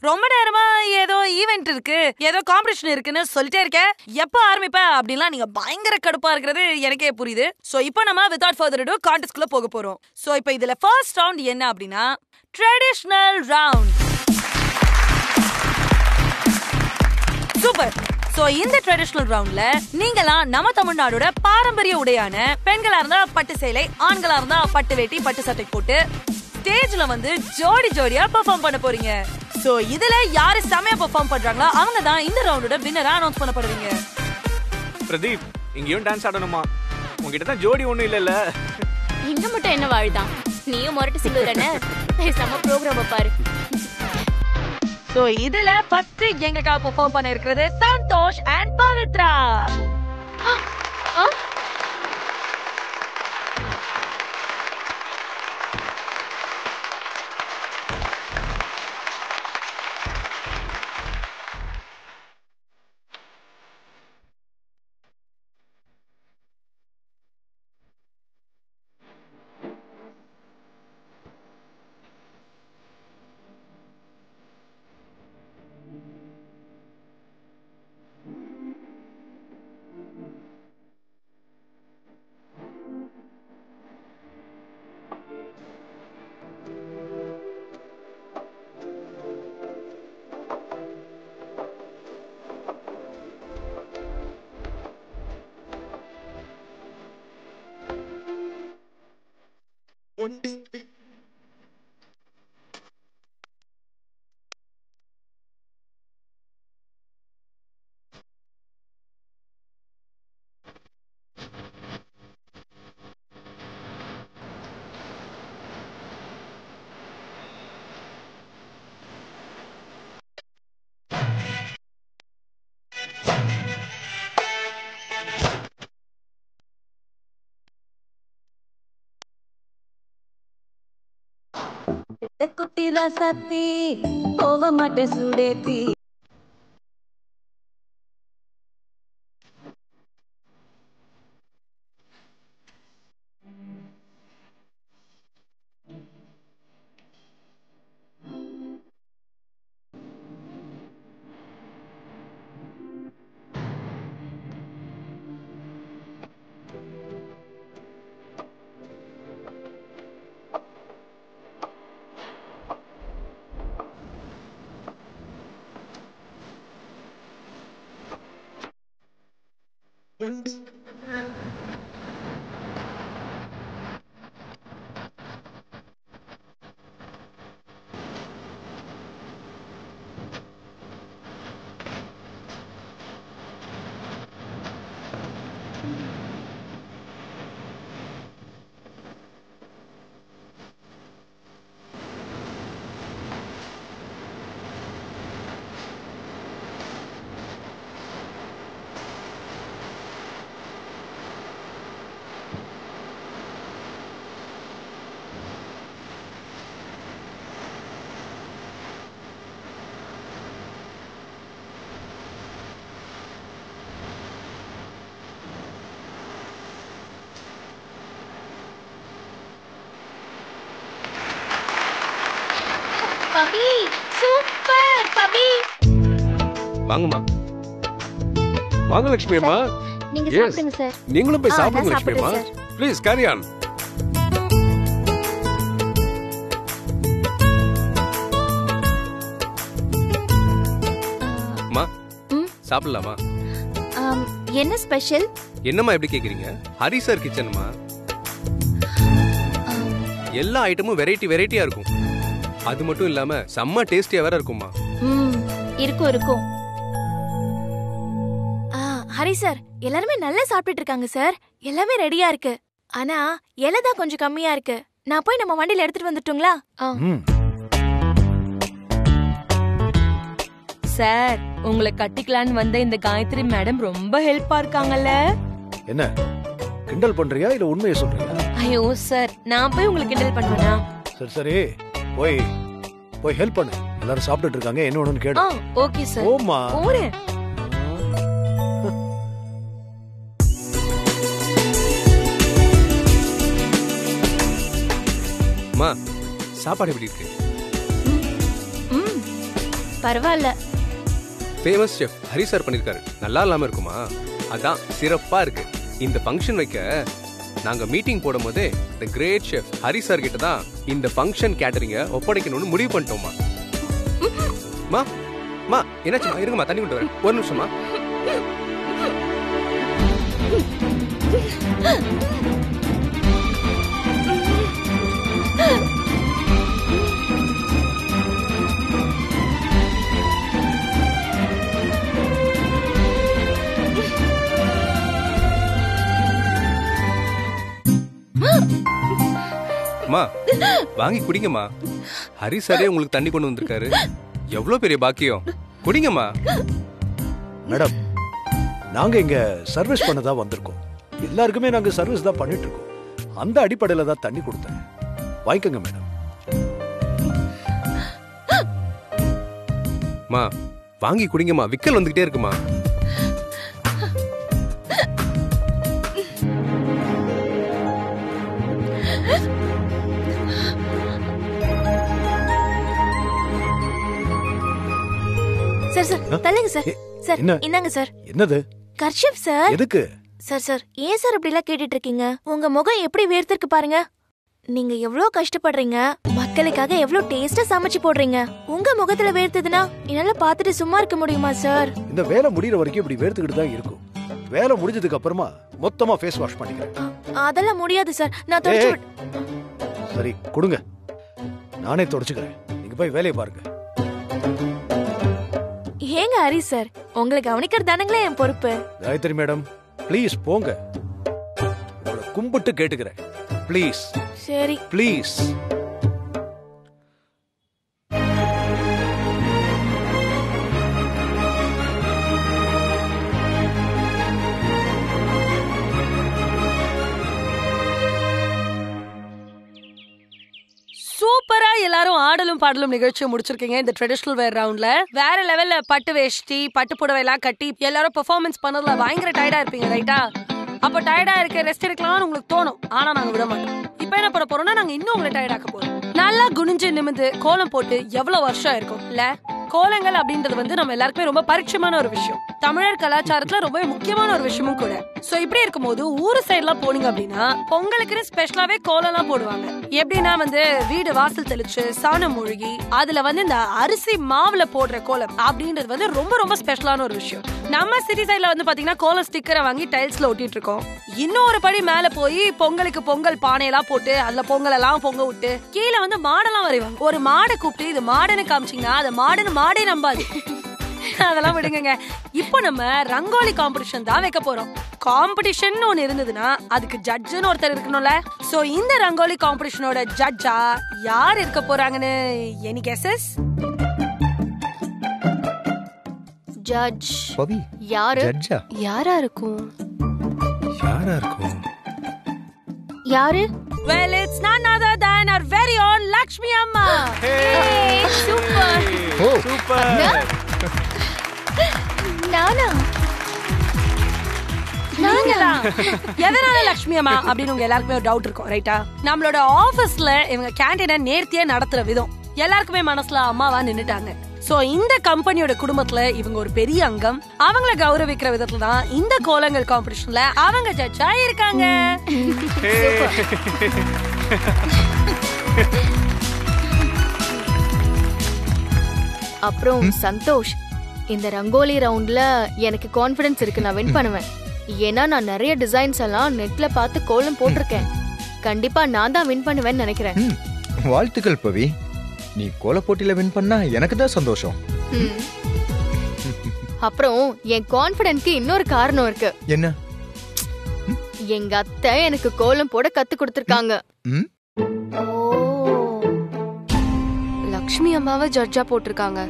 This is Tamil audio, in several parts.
ரொம்ப நேரமா ஏதோ ஈவென்ட் இருக்கு, ஏதோ காம்படிஷன் இருக்குன்னு சொல்லிட்டே இருக்கேன். எப்ப ஆரம்பிப்ப அப்படின்லாம் நீங்க பயங்கர கடுப்பா இருக்கிறது எனக்கே புரியுது. சோ இப்போ நம்ம வித்அவுட் ஃபர்தர் டு கான்டெஸ்ட்குள்ள போக போறோம். சோ இப்போ இதுல ஃபர்ஸ்ட் ரவுண்ட் என்ன அப்படின்னா ட்ரெடிஷனல் ரவுண்ட். சூப்பர். சோ இந்த ட்ரெடிஷனல் ரவுண்ட்ல நீங்கலாம் நம்ம தமிழ்நாடோட பாரம்பரிய உடையான பெண்களா இருந்தா பட்டு சேலை, ஆண்களா இருந்தா பட்டு வேட்டி பட்டு சட்டை போட்டு ஸ்டேஜ்ல வந்து ஜோடி ஜோடியா பெர்ஃபார்ம் பண்ண போறீங்க. சோ இதுல யாரு செமையா பெர்ஃபார்ம் பண்றாங்களோ அவங்க தான் இந்த ரவுண்டோட வின்னரா அனௌன்ஸ் பண்ணப்படுவீங்க. பிரதீப், இங்கேயும் டான்ஸ் ஆடணுமா? உங்ககிட்ட தான் ஜோடி ஒண்ணும் இல்லல்ல. இங்க மட்டும் என்ன வாழ்தான்? நீயும் மொரட்டு சிங்கிள் தானே? செம ப்ரோகிராம் பாரு. சோ இதுல ஃபர்ஸ்ட் எங்களுக்காக பெர்ஃபார்ம் பண்ண இருக்கிறது சந்தோஷ் அண்ட் பவித்ரா. குட்டி ராசாத்தி போக மாட்டேன் சுடேத்தி. பபி சூப்பர் பபி. வாங்கம்மா. வாங்க லட்சுமி அம்மா. நீங்க சாப்பிடுங்க சார். நீங்களும் போய் சாப்பிடுங்க நான் லட்சுமி அம்மா. சாப்பிடுறேன் ப்ளீஸ் கேரி ஆன். அம்மா சாப்பிடலாமா? என்ன ஸ்பெஷல்? என்னம்மா எப்படி கேக்குறீங்க? ஹரி சார் கிச்சன்மா. எல்லா ஐட்டமும் வெரைட்டி வெரைட்டியா இருக்கும். அது மட்டும் இல்லாம செம்ம டேஸ்டியா வேற இருக்குமா. இருக்கும் இருக்கும். ஹரி சார், எல்லாருமே நல்லா சாப்பிட்டுட்டு இருக்காங்க சார். எல்லாமே ரெடியா இருக்கு. ஆனா இலை தான் கொஞ்சம் கம்மியா இருக்கு. நான் போய் நம்ம வண்டியில எடுத்துட்டு வந்துட்டுங்களா? சார், உங்களை கட்டிக்கலான்னு வந்த இந்த காயத்ரி மேடம் ரொம்ப ஹெல்ப்பா இருக்காங்கல்ல. என்ன கிண்டல் பண்றியா இல்ல உண்மையை சொல்றியா? ஐயோ சார், நான் போய் உங்களுக்கு கிண்டல் பண்ணுவேனா? சரி சரி, போய் ஹெல்ப் பண்ணு. எல்லாரும் சாப்பிட்டுட்டு இருக்காங்க, என்ன வேணும்னு கேடு. Okay sir. ஓமா போறேன். அம்மா, சாப்பாடு எப்படி இருக்கு? பரவாயில்ல. ஃபேமஸ் செஃப் ஹரி சார் பண்ணிருக்காரு. நல்லா இல்லாம இருக்குமா? அதான் சிறப்பா இருக்கு. இந்த ஃபங்க்ஷன் வைக்க நாங்க மீட்டிங் போடும் போதே தி கிரேட் செஃப் ஹரி சார் கிட்ட தான் இந்த ஃபங்க்ஷன் கேட்டரிங்க ஒப்படைக்கணும்னு முடிவு பண்ணிட்டோமா. மா மா என்னாச்சுமா? இருங்கம்மா, தண்ணி கொண்டு வரேன். ஒரு நிமிஷமா. மா வாங்கி குடிங்கம்மா. ஹரி சாரே உங்களுக்கு தண்ணி கொண்டு வந்திருக்காரு. எவ்வளவு பெரிய பாக்கியம். குடிங்கம்மா. மேடம், நாங்க இங்க சர்வீஸ் பண்ணதா வந்திருக்கோம். எல்லாருக்குமே நாங்க சர்வீஸ் தான் பண்ணிட்டு இருக்கோம். அந்த அடிப்படையில தான் தண்ணி கொடுத்தேன். வாங்கிக்கோங்க மேடம். மா வாங்கி குடிங்கம்மா. விக்கல் வந்துகிட்டே இருக்குமா. சார் சார் தள்ளுங்க சார். சார் என்ன? இந்தாங்க சார். என்னது? Kerchief sir. எதுக்கு? சார் சார் ஏன் சார் இப்படி எல்லாம் கேட்டுட்டு இருக்கீங்க? உங்க முகம் எப்படி வேர்த்திருக்கு பாருங்க. நீங்க எவ்வளவு கஷ்டப்படுறீங்க, மக்களுக்காக எவ்வளவு டேஸ்டா சமைச்சு போடுறீங்க. உங்க முகத்துல வேர்த்ததுன்னா என்னால பாத்துட்டு சும்மா இருக்க முடியுமா சார்? இந்த வேலை முடியற வரைக்கும் இப்படி வேர்த்துக்கிட்டு தான் இருக்கும். வேலை முடிஞ்சதுக்கு அப்புறமா மொத்தமா ஃபேஸ் வாஷ் பண்ணிக்கிறேன். அதெல்லாம் முடியாது சார். நான் தொடச்சு சரி கொடுங்க, நானே தொடச்சுக்கிறேன். நீங்க போய் வேலையை பாருங்க. ஏங்க ஹரி சார், உங்களை கவனிக்கிறது தானுங்களே என் பொறுப்பு. காயத்ரி மேடம், ப்ளீஸ் போங்க. உங்களை கும்பிட்டு கேட்டுக்கிறேன். ப்ளீஸ் சரி ப்ளீஸ். சூப்பரா எல்லாரும் ஆடலும் பாடலும் நிகழ்ச்சியை முடிச்சிருக்கீங்க. இந்த ட்ரெடிஷனல் வேர் ரவுண்ட்ல வேற லெவல்ல பட்டு வேஷ்டி பட்டு புடவை எல்லாம் கட்டி எல்லாரும் பெர்ஃபார்மன்ஸ் பண்ணதுல பயங்கர டயர்டா இருப்பீங்க, ரைட்டா? அப்ப டயர்டா இருக்க ரெஸ்ட் எடுக்கலாம்னு உங்களுக்கு தோணும். ஆனா நாங்க விட மாட்டோம். இப்ப என்ன பண்ண போறோம்னா, நாங்க இன்னும் உங்களை டயர்டாக்க போறோம். நல்லா குனிஞ்சு நிமிந்து கோலம் போட்டு எவ்வளவு வருஷம் இருக்கும் இல்ல? கோலங்கள் அப்படின்றது வந்து நம்ம எல்லாருக்குமே ரொம்ப பரிட்சயமான ஒரு விஷயம். தமிழர் கலாச்சாரத்துல ரொம்ப முக்கியமான ஒரு விஷயமும் கூட. சோ இப்படி இருக்கும்போது ஊரு சைட்லாம் போனீங்க அப்படின்னா பொங்கலுக்கு ஸ்பெஷலாவே கோலம் எல்லாம் போடுவாங்க. எப்படின்னா வந்து வீடு வாசல் தெளிச்சு சாணம் மூழ்கி அதுல வந்து இந்த அரிசி மாவுல போடுற கோலம் அப்படின்றது வந்து ரொம்ப ரொம்ப ஸ்பெஷலான ஒரு விஷயம். நம்ம சிட்டி சைட்ல வந்து பாத்தீங்கன்னா கோலம் ஸ்டிக்கரை வாங்கி டைல்ஸ்ல ஒட்டிட்டு இருக்கோம். இன்னொரு படி மேல போய் பொங்கலுக்கு பொங்கல் பானையெல்லாம் போட்டு அதுல பொங்கல் எல்லாம் பொங்க விட்டு கீழே வந்து மாடெல்லாம் வரைவாங்க. ஒரு மாடை கூப்பிட்டு இது மாடுன்னு காமிச்சிங்கன்னா அது மாடுன்னு மாடே நம்பாது. அதெல்லாம் விடுங்க. இப்போ நம்ம ரங்கோலி காம்படிஷன் தான் வைக்க போறோம். காம்படிஷன் ஒன்னு இருந்ததுன்னா அதுக்கு ஜட்ஜ்னு ஒருத்தர் இருக்கணும்ல. சோ இந்த ரங்கோலி காம்படிஷனோட ஜட்ஜா யார் இருக்க போறாங்கன்னு எனி கெஸஸ்? ஜட்ஜ் பவி யாரு? ஜட்ஜா யாரா இருக்கும்? யாரா இருக்கும்? யாரு? Well, it's none other than our very own Lakshmi Amma. Hey, super. O super. நானா? நீங்களா? எதனால லட்சுமி அம்மா அப்படின்னு உங்க எல்லாருக்குமே ஒரு டவுட் இருக்கும், ரைட்டா? நம்மளோட ஆபீஸ்ல இவங்க கேண்டீனை நேர்த்தியா நடத்துற விதம் எல்லாருக்குமே மனசுல அம்மாவா நின்னுட்டாங்க. சோ இந்த கம்பெனியோட குடும்பத்துல இவங்க ஒரு பெரிய அங்கம். அவங்கள கௌரவிக்கிற விதத்துல தான் இந்த கோலங்கள் காம்படிஷன்ல அவங்க ஜட்ஜா இருக்காங்க. அப்புறம் சந்தோஷ், இந்த ரங்கோலி ரவுண்ட்ல எனக்கு கான்ஃபிடன்ஸ் இருக்கு, நான் வின் பண்ணுவேன். ஏன்னா நான் நிறைய டிசைன்ஸ் எல்லாம் நெட்ல பார்த்து கோலம் போட்டிருக்கேன். கண்டிப்பா நான் தான் வின் பண்ணுவேன்னு நினைக்கிறேன். வாழ்த்துக்கள் பவி. நீ கோல போட்டியில வின் பண்ணா எனக்கு தான் சந்தோஷம். அப்புறம் என் கான்ஃபிடன்ஸ்க்கு இன்னொரு காரணம் இருக்கு. என்ன? எங்க அத்தை எனக்கு கோலம் போட கத்து கொடுத்திருக்காங்க. லக்ஷ்மி அம்மாவை ஜட்ஜா போட்டிருக்காங்க.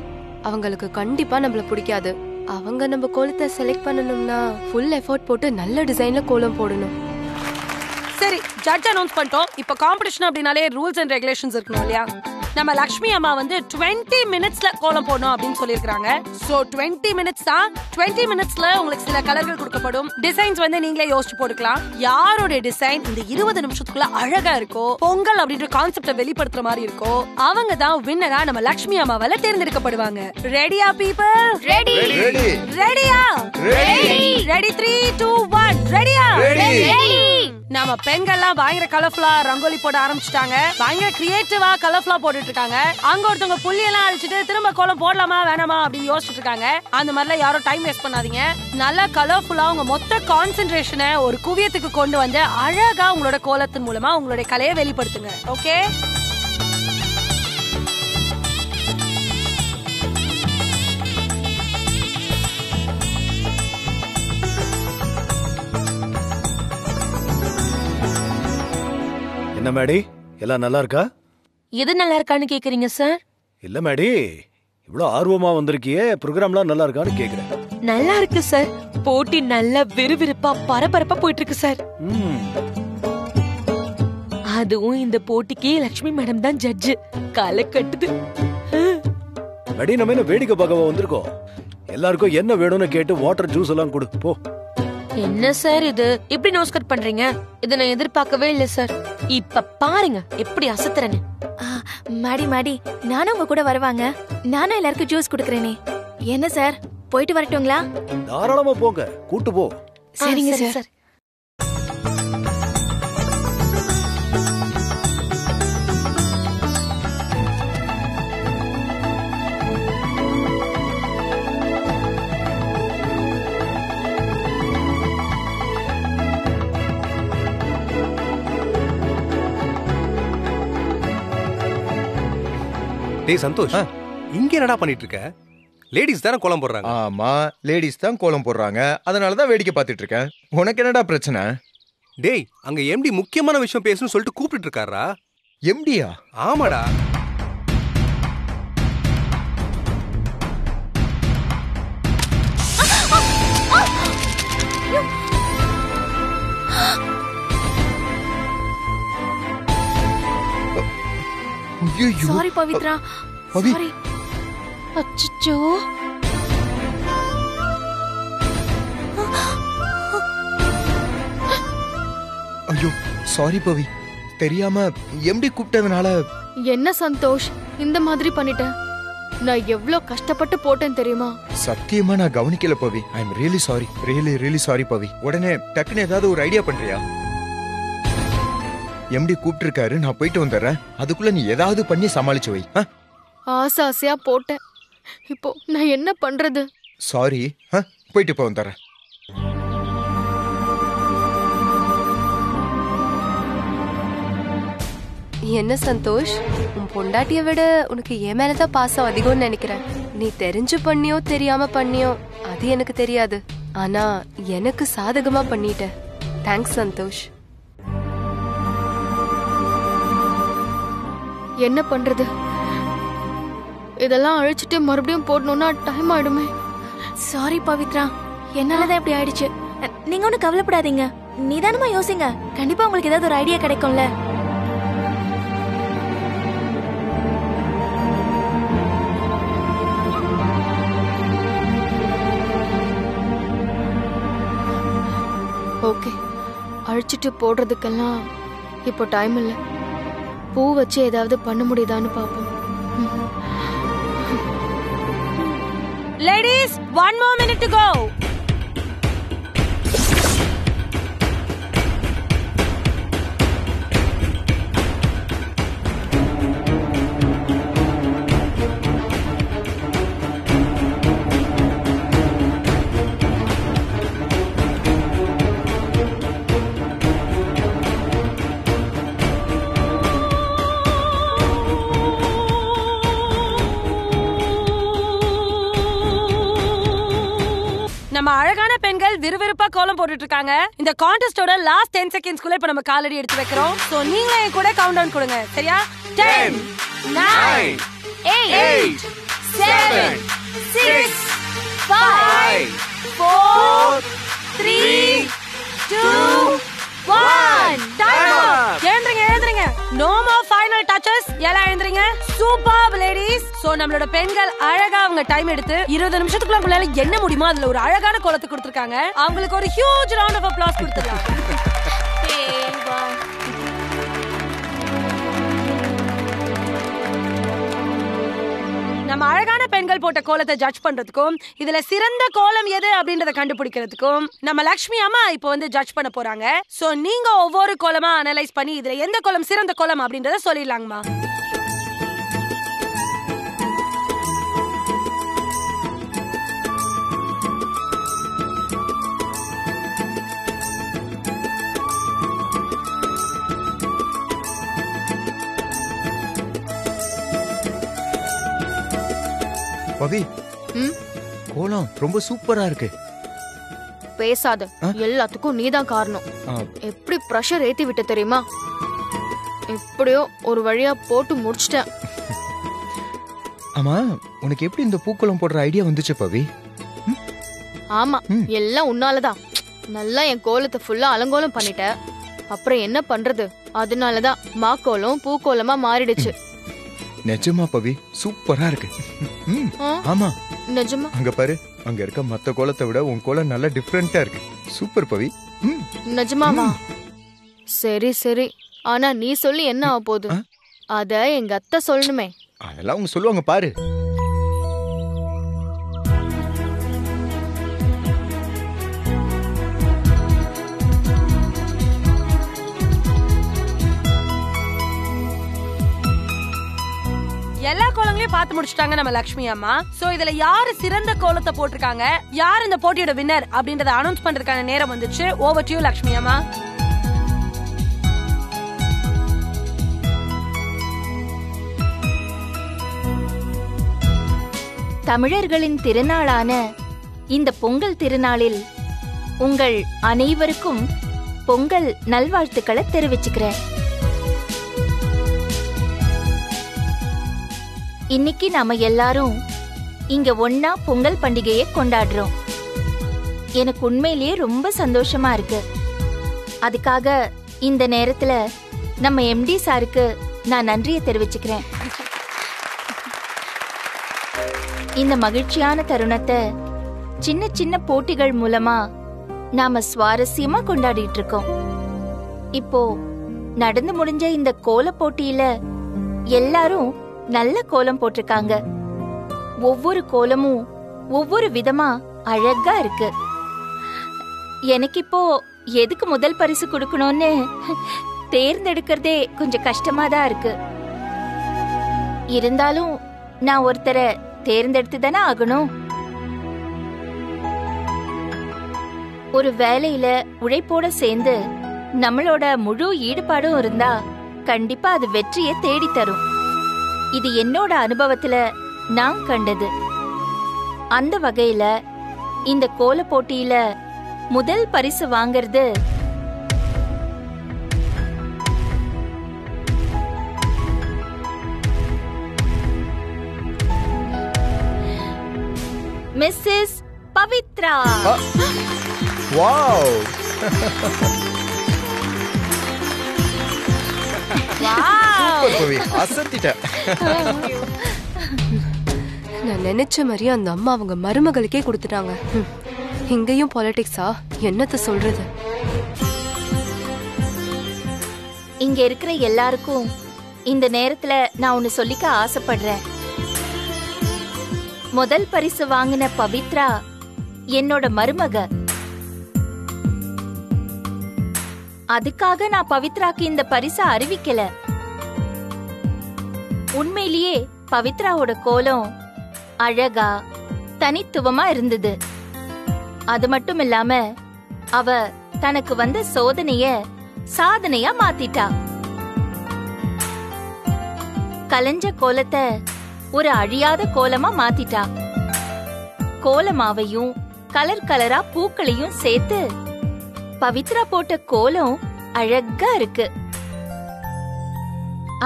அவங்களுக்கு கண்டிப்பா நம்மள பிடிக்காது. அவங்க நம்ம கோலத்தை செலக்ட் பண்ணணும்னா ஃபுல் எஃபோர்ட் போட்டு நல்ல டிசைன்ல கோலம் போடணும். சரி, ஜட்ஜ் அனௌன்ஸ் பண்ணிட்டோம். இப்போ காம்படிஷன் அப்படினாலே ரூல்ஸ் அண்ட் ரெகுலேஷன்ஸ் இருக்கணும் இல்லையா? நம்ம லக்ஷ்மி அம்மா வந்து 20 மினிட்ஸ்ல கோலம் போடணும் அப்படின்னு சொல்லிருக்காங்க. சோ 20 மினிட்ஸ் தான். 20 மினிட்ஸ்ல உங்களுக்கு சில கலர்கள் கொடுக்கப்படும். டிசைன்ஸ் வந்து நீங்களே யோசிச்சு போட்டுக்கலாம். யாரோட டிசைன் இந்த 20 நிமிஷத்துக்குள்ள அழகா இருக்கோ, பொங்கல் அப்படின்ற கான்செப்ட வெளிப்படுத்துற மாதிரி இருக்கோ, அவங்க தான் வின்னரா நம்ம லக்ஷ்மி அம்மாவால தேர்ந்தெடுக்கப்படுவாங்க. ரெடியா பீப்பிள்? ரெடி. ரெடியா? ரெடி 3 2 1 ரெடியா? நம்ம பெண்கள்லாம் பயங்கர கலர்ஃபுல்லா ரங்கோலி போட ஆரம்பிச்சுட்டாங்க. பயங்கர கிரியேட்டிவா கலர்ஃபுல்லா போட்டுட்டு இருக்காங்க. அங்க ஒருத்தவங்க புள்ளி எல்லாம் அழிச்சிட்டு திரும்ப கோலம் போடலாமா வேணாமா அப்படின்னு யோசிச்சுட்டு இருக்காங்க. அந்த மாதிரிலாம் யாரும் டைம் வேஸ்ட் பண்ணாதீங்க. நல்லா கலர்ஃபுல்லா உங்க மொத்த கான்சென்ட்ரேஷனை ஒரு குவியத்துக்கு கொண்டு வந்து அழகா உங்களோட கோலத்தின் மூலமா உங்களுடைய கலையை வெளிப்படுத்துங்க. ஓகே? என்ன மேடி, எல்லாம் நல்லா இருக்கா? எது நல்லா இருக்கான்னு கேக்குறீங்க சார்? இல்ல மேடி, இவ்வளவு ஆர்வமா வந்திருக்கியே, ப்ரோகிராம்லாம் நல்லா இருக்கான்னு கேக்குறேன். நல்லா இருக்கு சார். போட்டி நல்ல விறுவிறுப்பா பரபரப்பா போயிட்டு இருக்கு சார். அதுவும் இந்த போட்டிக்கு லட்சுமி மேடம் தான் ஜட்ஜ். காலை கட்டுது. மேடி, நம்ம என்ன வேடிக்கை பார்க்க வந்திருக்கோம்? எல்லாருக்கும் என்ன வேணும்னு கேட்டு வாட்டர் ஜூஸ் எல்லாம் கொடு போ. என்ன சார் இது இப்படி நோஸ் கட் பண்றீங்க? இத நான் எதிர்பார்க்கவே இல்ல சார். இப்ப பாருங்க எப்படி அசத்துறேன்னு. மாடி மாடி, நானும் உங்க கூட வருவாங்க. நானும் எல்லாருக்கும் ஜூஸ் குடுக்கறேனே. என்ன சார், போயிட்டு வரட்டுங்களா? தாராளமா போங்க, கூட்டு போ. சரிங்க சார். டேய் சந்தோஷ், இங்க என்னடா பண்ணிட்டு இருக்க? லேடிஸ் தானே கோலம் போடுறாங்க. ஆமா, லேடிஸ் தான் கோலம் போடுறாங்க. அதனாலதான் வேடிக்கை பார்த்துட்டு இருக்கேன். உனக்கு என்னடா பிரச்சனை? டேய், அங்க எம்டி முக்கியமான விஷயம் பேசணும்னு சொல்லிட்டு கூப்பிட்டு இருக்காரா? எம்டியா? ஆமாடா. சாரி பவித்ரா. பவி. சாரி. அச்சச்சோ. ஐயோ சாரி பவி, தெரியாம எம்டி கூப்பிட்டதுனால. என்ன சந்தோஷ் இந்த மாதிரி பண்ணிட்ட? நான் எவ்வளவு கஷ்டப்பட்டு போட்டேன் தெரியுமா? சத்தியமா நான் கவனிக்கல Pavi. I am really sorry, really sorry Pavi. உடனே டக்குன்னு ஏதாவது ஒரு ஐடியா பண்றியா? எம்டி கூப்பிட்டு இருக்காரு, நான் போயிட்டு வந்துடுறேன். அதுக்குள்ள நீ ஏதாவது பண்ணி சமாளிச்சு வை. ஆசையா போட்டேன். இப்போ நான் என்ன பண்றது? சாரி, போயிட்டு இப்போ வந்துடுறேன். என்ன சந்தோஷ், உன் பொண்டாட்டிய விட உனக்கு என் மேலதான் பாசம் அதிகம்னு நினைக்கிறேன். நீ தெரிஞ்சு பண்ணியோ தெரியாம பண்ணியோ அது எனக்கு தெரியாது. ஆனா எனக்கு சாதகமா பண்ணிட்ட. தேங்க்ஸ் சந்தோஷ். என்ன பண்றது? இதெல்லாம் அழிச்சிட்டு மறுபடியும் போடணும்னா டைம் ஆயிடுமே. சாரி பவித்ரா, என்னாலதான் இப்படி ஆயிடுச்சு. நீங்க ஒன்னும் கவலைப்படாதீங்க. நிதானமா யோசிங்க. கண்டிப்பா உங்களுக்கு ஏதாவது ஒரு ஐடியா கிடைக்கும்ல. ஓகே, அழிச்சிட்டு போடுறதுக்கெல்லாம் இப்போ டைம் இல்லை. பூ வச்சு ஏதாவது பண்ண முடியுதான்னு பாப்போம். Ladies, 1 more minute to go. நம்ம அழகான பெண்கள் விறுவிறுப்பா கோலம் போட்டுட்டு இருக்காங்க. இந்த கான்டெஸ்டோட லாஸ்ட் 10 செகண்ட்ஸ்க்குள்ள இப்ப நம்ம காலடி எடுத்து வைக்கிறோம். சோ நீங்களே என் கூட கவுண்ட் டவுன் கொடுங்க. சரியா? 10 9 8 7 6 5 4 3 2 1 டைம் அப். எழுந்திருங்க. No more final touches. எல்லாம் எழுந்திருங்க. நம்மளோட பெண்கள் அழகா அவங்க டைம் எடுத்து 20 நிமிஷத்துக்குள்ள உங்களால என்ன முடியுமோ அதுல ஒரு அழகான கோலத்தை கொடுத்திருக்காங்க. அவங்களுக்கு ஒரு ஹியூஜ் ரவுண்ட் ஆஃப் அப்ளாஸ் கொடுத்துடலாம். நம்ம அழகான பெண்கள் போட்ட கோலத்தை ஜட்ஜ் பண்றதுக்கும் இதுல சிறந்த கோலம் எது அப்படின்றத கண்டுபிடிக்கிறதுக்கும் நம்ம லக்ஷ்மி அம்மா இப்போ ஜட்ஜ் பண்ண போறாங்க. சோ நீங்க ஒவ்வொரு கோலமா அனலைஸ் பண்ணி இதுல எந்த கோலம் சிறந்த கோலம் அப்படின்றத சொல்லிடலாங்கம்மா. பவி, கோலம் ரொம்ப சூப்பரா இருக்கு. பேசாத, எல்லாத்துக்கும் நீதான் காரணம். எப்படி பிரஷர் ஏத்தி விட்ட தெரியுமா? எப்படியோ ஒரு வழியா போட்டு முடிச்சிட்டேன். ஆமா, உனக்கு எப்படி இந்த பூக்கோலம் போடுற ஐடியா வந்துச்சு பவி? ஆமா, எல்லாம் உன்னாலதான். நல்லா என் கோலத்தை ஃபுல்லா அலங்கோலம் பண்ணிட்ட. அப்புறம் என்ன பண்றது? அதனாலதான் மாக்கோலம் பூக்கோலமா மாறிடுச்சு. நிஜமா பவி, சூப்பரா இருக்கு. ஆமா நிஜமா. அங்க பாரு, அங்க இருக்க மத்த கோலத்தை விட உன் கோலம் நல்லா டிஃபரெண்டா இருக்கு. சூப்பர் பவி. நிஜமாவா? சரி சரி, ஆனா நீ சொல்லி என்ன ஆக போகுது? அத எங்க அத்தை சொல்லணுமே. அதெல்லாம் அவங்க சொல்லுவாங்க பாரு. எல்லா கோலங்களையும் பார்த்து முடிச்சிட்டாங்க நம்ம லக்ஷ்மி அம்மா. சோ இதுல யாரு சிறந்த கோலத்தை போட்டிருக்காங்க, யார் இந்த போட்டியோட வின்னர் அப்படின்றத அனௌன்ஸ் பண்றதுக்கான நேரம் வந்துச்சு. ஓவர் டு யூ லக்ஷ்மி அம்மா. தமிழர்களின் திருநாளான இந்த பொங்கல் திருநாளில் உங்கள் அனைவருக்கும் பொங்கல் நல்வாழ்த்துக்களை தெரிவிச்சுக்கிறேன். இன்னைக்கு நாம எல்லாரும் இங்க ஒன்னா பொங்கல் பண்டிகையை கொண்டாடுறோம். எனக்கு உண்மையிலேயே ரொம்ப சந்தோஷமா இருக்கு. அதுக்காக இந்த நேரத்துல நம்ம எம்டி சாருக்கு நான் நன்றியை தெரிவிச்சுக்கிறேன். இந்த மகிழ்ச்சியான தருணத்தை சின்ன சின்ன போட்டிகள் மூலமா நாம சுவாரஸ்யமா கொண்டாடிட்டு இருக்கோம். இப்போ நடந்து முடிஞ்ச இந்த கோல போட்டியில எல்லாரும் நல்ல கோலம் போட்டிருக்காங்க. ஒவ்வொரு கோலமும் ஒவ்வொரு விதமா அழகா இருக்கு. எனக்கு இப்போ எதுக்கு முதல் பரிசு கொடுக்கணும்னு தேர்ந்தெடுக்கிறதே கொஞ்சம் கஷ்டமா தான் இருக்கு. இருந்தாலும் நான் ஒருத்தரை தேர்ந்தெடுத்து தானே ஆகணும். ஒரு வேலையில உழைப்போட சேர்ந்து நம்மளோட முழு ஈடுபாடும் இருந்தா கண்டிப்பா அது வெற்றியை தேடி தரும். இது என்னோட அனுபவத்துல நான் கண்டது. அந்த வகையில இந்த கோல போட்டியில முதல் பரிசு வாங்கிறது மிஸ்ஸஸ் பவித்ரா. வாவ், நான் நினைச்ச மாதிரியே அந்த அம்மா அவங்க மருமகளுக்கே கொடுத்துட்டாங்க. இங்கேயும் பாலிடிக்ஸா? என்னத்த சொல்றது? இங்க இருக்கிற எல்லாருக்கும் இந்த நேரத்துல நான் ஒன்னு சொல்லிக்க ஆசைப்படுறேன். முதல் பரிசு வாங்கின பவித்ரா என்னோட மருமக. அதுக்காக நான் பவித்ராக்கு இந்த பரிசை அறிவிக்கல. உண்மையிலேயே பவித்ராவோட கோலம் அழகா தனித்துவமா இருந்தது. அது மட்டும் இல்லாம அவ தனக்கு வந்த சோதனைய சாதனையா மாத்திட்டா. கலைஞ்ச கோலத்தை ஒரு அழியாத கோலமா மாத்திட்டா. கோலமாவையும் கலர் கலரா பூக்களையும் சேர்த்து பவித்ரா போட்ட கோலம் அழகா இருக்கு.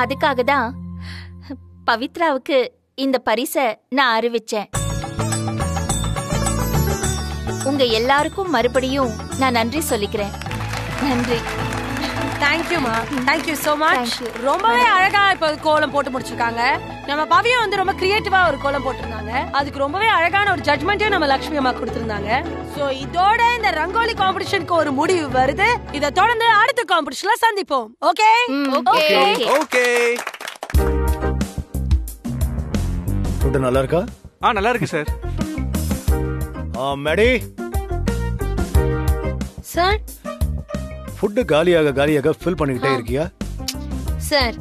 அதுக்காக தான் பவித்ராவுக்கு இந்த பரிசை நான் அறிவிச்சேன். உங்க எல்லாருக்கும் மறுபடியும் நான் நன்றி சொல்லிக்கிறேன். நன்றி. தேங்க்யூமா, தேங்க்யூ சோ மச். ரொம்பவே அழகா இப்ப கோலம் போட்டு முடிச்சிருக்காங்க. நம்ம பவியா வந்து ரொம்ப கிரியேட்டிவா ஒரு கோலம் போட்டிருந்தாங்க. அதுக்கு ரொம்பவே அழகான ஒரு ஜட்மெண்ட்டையும் நம்ம லட்சுமி அம்மா கொடுத்திருந்தாங்க. சோ இதோட இந்த ரங்கோலி காம்படிஷனுக்கு ஒரு முடிவு வருது. இத தொடர்ந்து அடுத்த காம்படிஷன்ல சந்திப்போம். Okay okay. ஃபுட் நல்லா இருக்கா? நல்லா இருக்கு சார். மேடி சார், ஃபுட் காலியாக ஃபில் பண்ணிக்கிட்டே இருக்கியா? சார்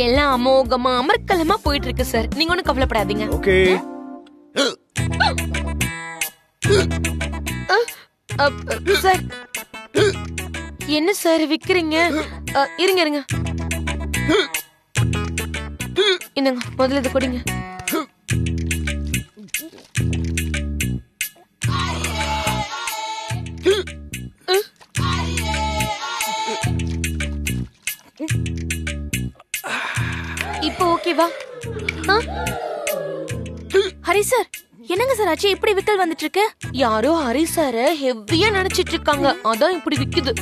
எல்லாம் அமோகமா அமர்க்கலமா போயிட்டு இருக்கு சார். நீங்க ஒண்ணும் கவலைப்படாதீங்க. ஓகே. சார் என்ன சார் விக்கிறீங்க? இருங்க இருங்க, என்னங்க முதல்ல இது கொடுங்க. இப்போ ஓகேவா? ஹரி சார், என்னங்க சார் ஆச்சு? இப்படி விக்கல் வந்துட்டு இருக்கு? யாரோ ஹரி சார ஹெவியா நினைச்சிட்டு இருக்காங்க, அதான் இப்படி விக்குது.